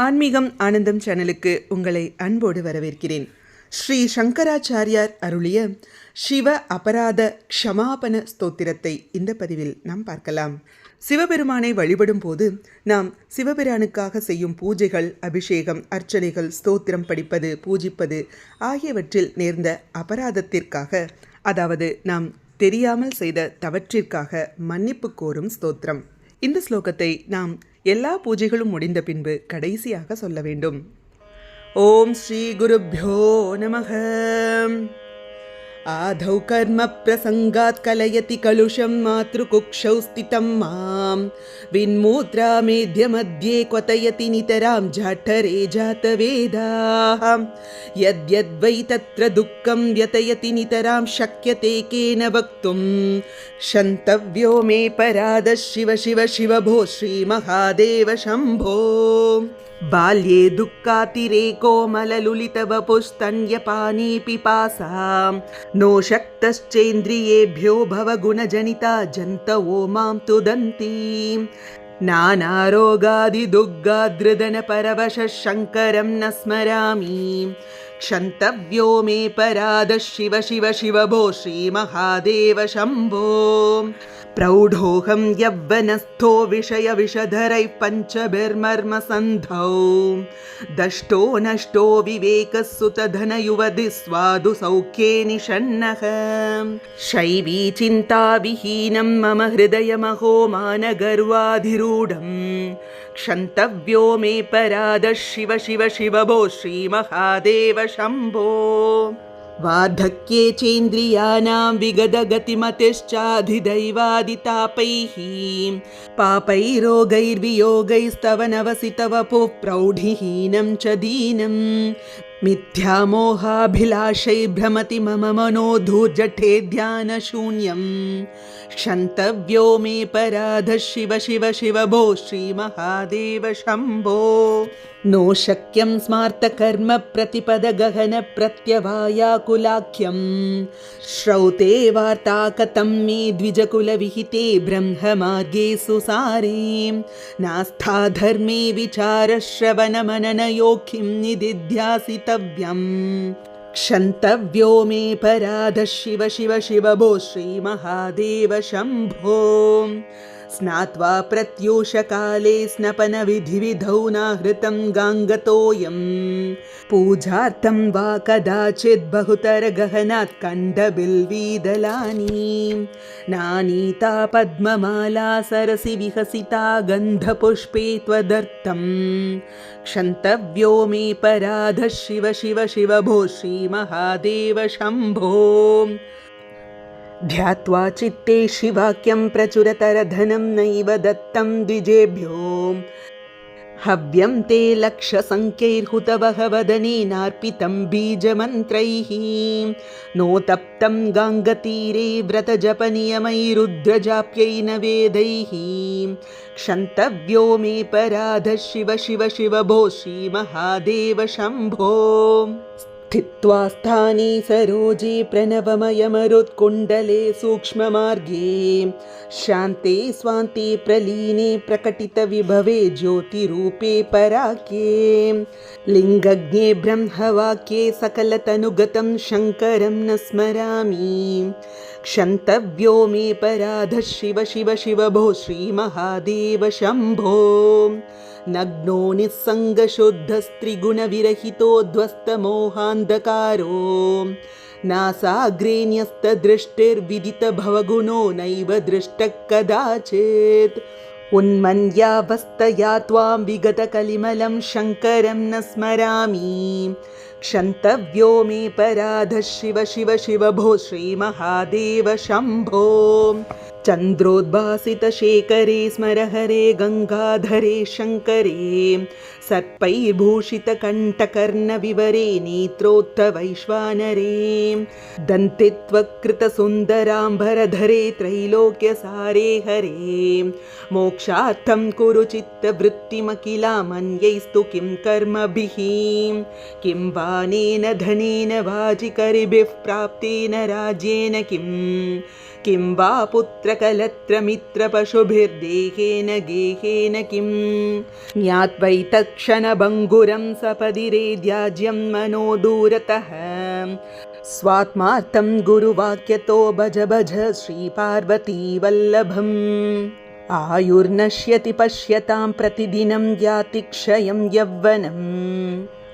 ஆன்மீகம் ஆனந்தம் சேனலுக்கு உங்களை அன்போடு வரவேற்கிறேன். ஸ்ரீ சங்கராச்சாரியார் அருளிய சிவ அபராத க்ஷமாபன ஸ்தோத்திரத்தை இந்த பதிவில் நாம் பார்க்கலாம். சிவபெருமானை வழிபடும் போது நாம் சிவபெருமானுக்காக செய்யும் பூஜைகள், அபிஷேகம், அர்ச்சனைகள், ஸ்தோத்திரம் படிப்பது, பூஜிப்பது ஆகியவற்றில் நேர்ந்த அபராதத்திற்காக, அதாவது நாம் தெரியாமல் செய்த தவற்றிற்காக மன்னிப்பு கோரும் ஸ்தோத்திரம். இந்த ஸ்லோகத்தை நாம் எல்லா பூஜைகளும் முடிந்த பின்பு கடைசியாக சொல்ல வேண்டும். ஓம் ஸ்ரீ குருப்யோ நமக. ஆதௌ கர்ம பிரசங்காத் கலயதி கலுஷம் மாத்ருகுக்ஷௌ ஸ்திதம் மாம் வின்மூத்ரா மேத்ய மத்யே க்வதயதி நிதராம் ஜாட்டரே ஜாதவேதாம் யத்யத்வை தத்ர துக்கம் வ்யதயதி நிதராம் ஷக்யதே கேன வக்தும் ஷந்தவ்யோ மே பராத சிவ சிவ சிவ போ ஸ்ரீ மகாதேவ சம்போ. बाल्ये दुःखातिरेको मललुलितवपुस्तन्यपानी पिपासां नो शक्तश्चेन्द्रियेभ्यो भवगुणजनिता जन्तवो मां तुदन्तीं नानारोगादिदुग्गादृदनपरवशः शङ्करं न स्मरामि क्षन्तव्यो मे परादः शिव शिव शिव भो श्रीमहादेव शम्भो. प्रौढोऽहं यौवनस्थो विषयविषधरैः पञ्चभिर्मर्मसन्धौ दष्टो नष्टो विवेकः सुतधनयुवधिः स्वादु सौख्ये निषण्णः शैवी चिन्ताविहीनं मम हृदयमहो मानगर्वाधिरूढं क्षन्तव्यो मे परादः शिव शिव शिव भो श्रीमहादेव शम्भो. वार्धक्ये चेन्द्रियाणां विगतगतिमतिश्चाधिदैवादितापैः पापैरोगैर्वियोगैस्तव नवसितवपुः प्रौढिहीनं च दीनं मिथ्यामोहाभिलाषै भ्रमति मम मनो धूर्जठे ध्यानशून्यं क्षन्तव्यो मे पराधः शिव शिव शिव भो श्रीमहादेव शम्भो. नो शक्यं स्मार्तकर्म प्रतिपदगहन प्रत्यवायाकुलाख्यं श्रौते वार्ताकतं मे द्विजकुलविहिते ब्रह्ममार्गे सुसारे नास्था धर्मे विचारश्रवणमननयोखिं निदिध्यासितव्यं क्षन्तव्यो मे पराधः शिव शिव शिव भो श्रीमहादेव शम्भो. स्नात्वा प्रत्यूषकाले स्नपनविधिविधौ नाहृतं गाङ्गतोऽयं पूजार्थं वा कदाचित् बहुतरगहनात् कण्डबिल्वीदलानि नानीता पद्ममाला सरसि विहसिता गन्धपुष्पे त्वदर्थं क्षन्तव्यो मे पराधः शिव शिव शिव भो श्रीमहादेव शम्भो. ध्यात्वा चित्ते शिवाक्यं प्रचुरतरधनं नैव दत्तं द्विजेभ्यो हव्यं ते लक्षसङ्ख्यैर्हुतवहवदनेनार्पितं बीजमन्त्रैः नोतप्तं गाङ्गतीरे व्रतजपनियमैरुद्रजाप्यै न वेदैः क्षन्तव्यो मे पराधः शिव शिव शिव भो श्रीमहादेव शम्भो. स्थित्वा स्थाने सरोजे प्रणवमयमरुत्कुण्डले सूक्ष्ममार्गे शान्ते स्वान्ते प्रलीने प्रकटितविभवे ज्योतिरूपे पराके लिङ्गज्ञे ब्रह्मवाक्ये सकलतनुगतं शङ्करं न स्मरामि क्षन्तव्यो मे पराधः शिव शिव शिव भो श्रीमहादेव शम्भो. नग्नो निस्सङ्गशुद्धस्त्रिगुणविरहितोऽध्वस्तमोहान्धकारो नासाग्रे न्यस्तदृष्टिर्विदितभवगुणो नैव दृष्टः कदाचित् उन्मन्यावस्थया त्वां विगतकलिमलं शङ्करं न स्मरामि क्षन्तव्यो मे पराधः शिव शिव शिव भो श्रीमहादेव शम्भो. चन्द्रोद्भासितशेखरे स्मरहरे गङ्गाधरे शङ्करे सर्पैर्भूषितकण्ठकर्णविवरे नेत्रोत्थवैश्वानरे दन्तित्वकृतसुन्दराम्बरधरे त्रैलोक्यसारे हरे मोक्षार्थं कुरु चित्तवृत्तिमखिलामन्यैस्तु किं कर्मभिः किं वानेन धनेन वाजिकरिभिः प्राप्तेन राज्येन किं वा पुत्र सकलत्रमित्रपशुभिर्देहेन गेहेन किं ज्ञात्वैतत्क्षणभङ्गुरं सपदि रेद्याज्यं मनो दूरतः स्वात्मार्थं गुरुवाक्यतो भज भज श्रीपार्वती वल्लभम् आयुर्नश्यति पश्यतां प्रतिदिनं याति क्षयं यौवनम्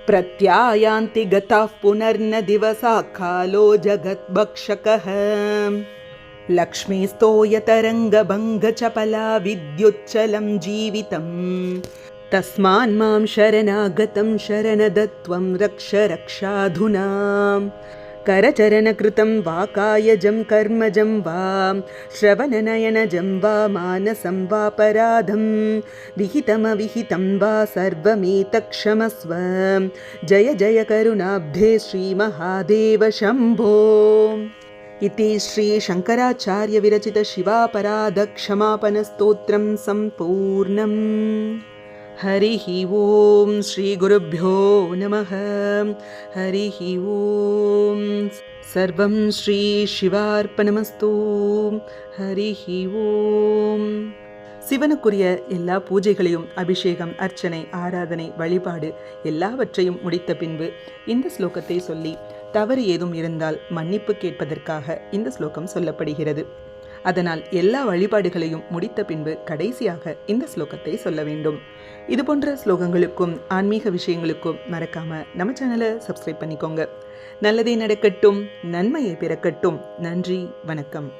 प्रत्यायान्ति गताः पुनर्न दिवसाः कालो जगद्भक्षकः लक्ष्मीस्तोयतरङ्गभङ्गचपला विद्युच्चलं जीवितम् तस्मान्मां शरणागतं शरणदत्वं रक्ष रक्षाधुना करचरणकृतं वा कायजं कर्मजं वा श्रवणनयनजं वा मानसं वापराधं विहितमविहितं वा सर्वमेतत्क्षमस्व जय जय करुणाब्धे श्रीमहादेव शम्भो इति श्रीशङ्कराचार्यविरचित शिवापराधक्षमापनस्तोत्रं सम्पूर्णम् हरिः ॐ श्रीगुरुभ्यो नमः हरिः ॐ सर्वं श्रीशिवार्पणमस्तु हरिः ॐ சிவனுக்குரிய எல்லா பூஜைகளையும் அபிஷேகம் அர்ச்சனை ஆராதனை வழிபாடு எல்லாவற்றையும் முடித்த பின்பு இந்த ஸ்லோகத்தை சொல்லி தவறு ஏதும் இருந்தால் மன்னிப்பு கேட்பதற்காக இந்த ஸ்லோகம் சொல்லப்படுகிறது. அதனால் எல்லா வழிபாடுகளையும் முடித்த பின்பு கடைசியாக இந்த ஸ்லோகத்தை சொல்ல வேண்டும். இது போன்ற ஸ்லோகங்களுக்கும் ஆன்மீக விஷயங்களுக்கும் மறக்காம நம்ம சேனலை சப்ஸ்கிரைப் பண்ணிக்கோங்க. நல்லதே நடக்கட்டும், நன்மையை பிறக்கட்டும். நன்றி, வணக்கம்.